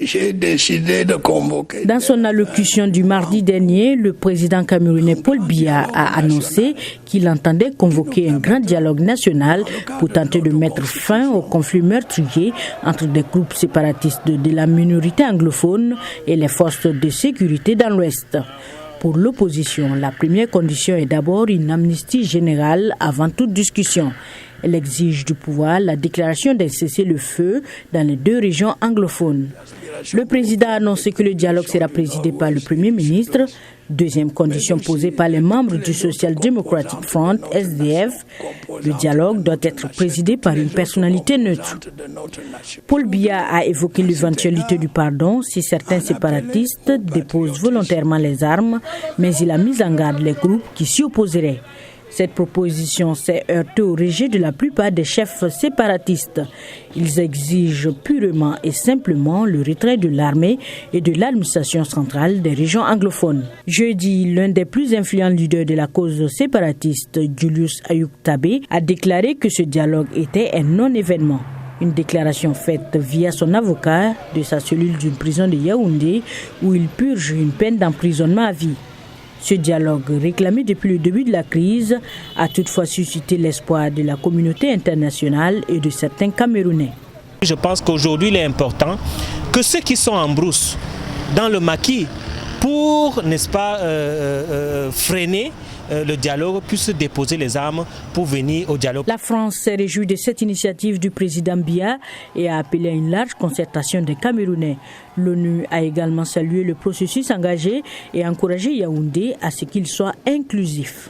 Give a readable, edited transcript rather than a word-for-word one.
j'ai décidé de convoquer. Dans son allocution du mardi dernier, le président camerounais Paul Biya a annoncé qu'il entendait convoquer un grand dialogue national pour tenter de mettre fin au conflit meurtrier entre des groupes séparatistes de la minorité anglophone et les forces de sécurité dans l'Ouest. Pour l'opposition, la première condition est d'abord une amnistie générale avant toute discussion. Elle exige du pouvoir la déclaration d'un cessez-le-feu dans les deux régions anglophones. Le président a annoncé que le dialogue sera présidé par le Premier ministre. Deuxième condition posée par les membres du Social Democratic Front, SDF, le dialogue doit être présidé par une personnalité neutre. Paul Biya a évoqué l'éventualité du pardon si certains séparatistes déposent volontairement les armes, mais il a mis en garde les groupes qui s'y opposeraient. Cette proposition s'est heurtée au rejet de la plupart des chefs séparatistes. Ils exigent purement et simplement le retrait de l'armée et de l'administration centrale des régions anglophones. Jeudi, l'un des plus influents leaders de la cause séparatiste, Julius Ayuk Tabé, a déclaré que ce dialogue était un non-événement. Une déclaration faite via son avocat de sa cellule d'une prison de Yaoundé où il purge une peine d'emprisonnement à vie. Ce dialogue, réclamé depuis le début de la crise, a toutefois suscité l'espoir de la communauté internationale et de certains Camerounais. Je pense qu'aujourd'hui, il est important que ceux qui sont en brousse, dans le maquis, pour, n'est-ce pas, freiner le dialogue, puissent déposer les armes pour venir au dialogue. La France s'est réjouie de cette initiative du président Biya et a appelé à une large concertation des Camerounais. L'ONU a également salué le processus engagé et encouragé Yaoundé à ce qu'il soit inclusif.